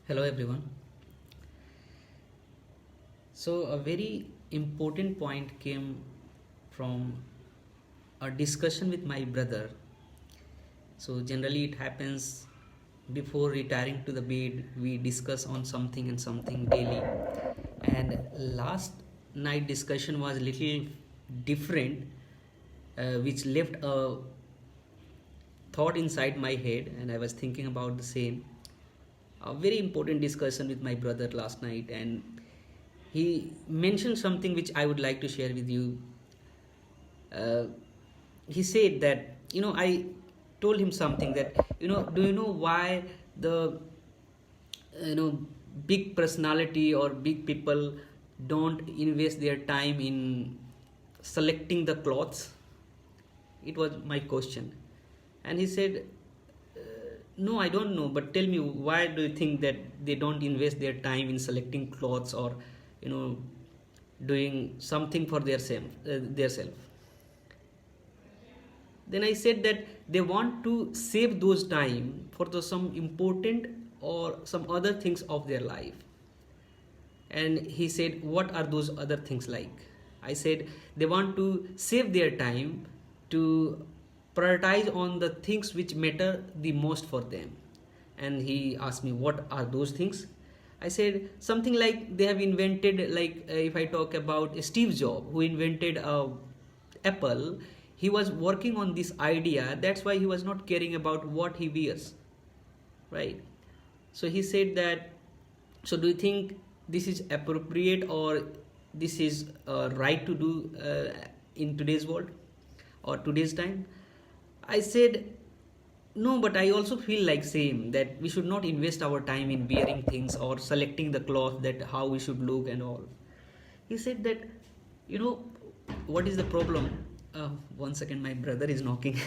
Hello everyone. So a very important point came from a discussion with my brother. So generally it happens before retiring to the bed we discuss on something and something daily. And last night discussion was little different, which left a thought inside my head and I was thinking about the same. A very important discussion with my brother last night, and he mentioned something which I would like to share with you. Uh, he said that, I told him something that, do you know why the, you know, big personality or big people don't invest their time in selecting the clothes? It was my question. And he said, no, I don't know, but tell me, why do you think that they don't invest their time in selecting clothes or, you know, doing something for their self? Then I said that they want to save those time for some important or some other things of their life. And he said, what are those other things like? I said they want to save their time to prioritize on the things which matter the most for them. And he asked me, what are those things? I said something like they have invented, like, if I talk about Steve Jobs, who invented Apple. He was working on this idea, that's why he was not caring about what he wears, right? So he said that, so do you think this is appropriate or this is right to do in today's world or today's time? I said no, but I also feel like same that we should not invest our time in wearing things or selecting the cloth, that how we should look and all. He said that, you know, what is the problem? 1 second, my brother is knocking.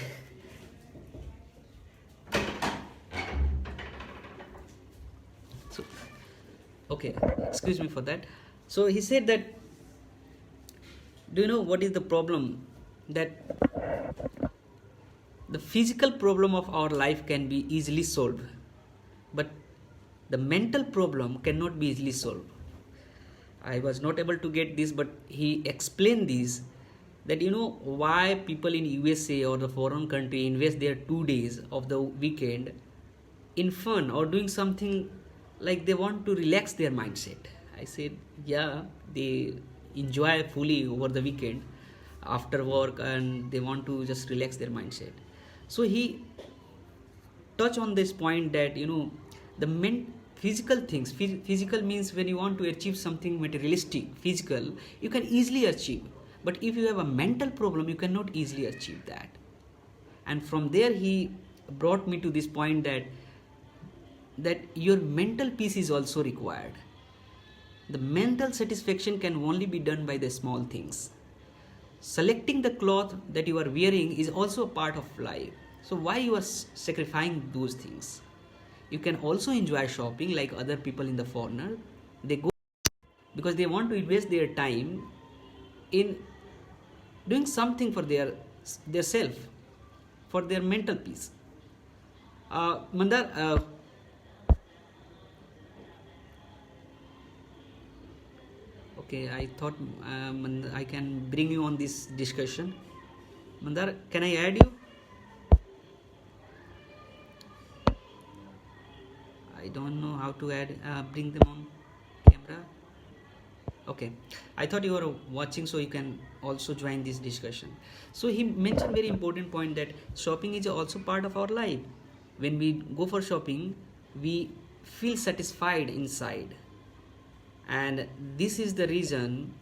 So, okay, excuse me for that. So he said that, do you know what is the problem? That the physical problem of our life can be easily solved, but the mental problem cannot be easily solved. I was not able to get this, but he explained this, that why people in USA or the foreign country invest their 2 days of the weekend in fun or doing something, like they want to relax their mindset. I said, yeah, they enjoy fully over the weekend after work and they want to just relax their mindset. So he touch on this point that the physical things, physical means when you want to achieve something materialistic, physical, you can easily achieve, but if you have a mental problem you cannot easily achieve that. And from there he brought me to this point that your mental peace is also required. The mental satisfaction can only be done by the small things. Selecting the cloth that you are wearing is also a part of life. So why you are sacrificing those things? You can also enjoy shopping like other people in the foreigner. They go because they want to invest their time in doing something for their self, for their mental peace. Mandar, okay, I thought I can bring you on this discussion. Mandar, can I add you? I don't know how to add, bring them on camera. Okay, I thought you were watching, so you can also join this discussion. So he mentioned very important point that shopping is also part of our life. When we go for shopping, we feel satisfied inside, and this is the reason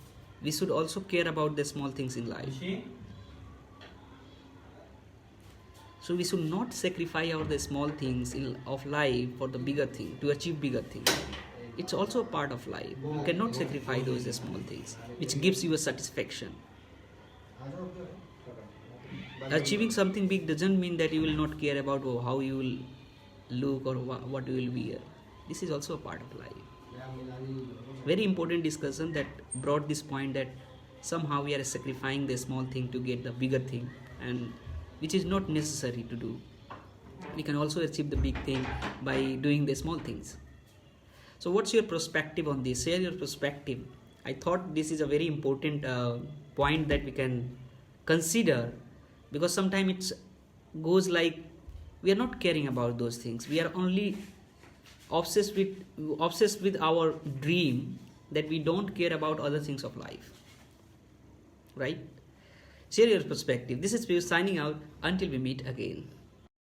we should also care about the small things in life. So we should not sacrifice our the small things of life for the bigger thing, to achieve bigger things. It's also a part of life. You cannot sacrifice those small things which gives you a satisfaction. Achieving something big doesn't mean that you will not care about how you will look or what you will wear. This is also a part of life. Very important discussion that brought this point that somehow we are sacrificing the small thing to get the bigger thing, and which is not necessary to do. We can also achieve the big thing by doing the small things. So what's your perspective on this? Share your perspective. I thought this is a very important point that we can consider, because sometimes it goes like we are not caring about those things. We are only obsessed with our dream, that we don't care about other things of life. Right? Share your perspective. This is Piyush signing out. Until we meet again.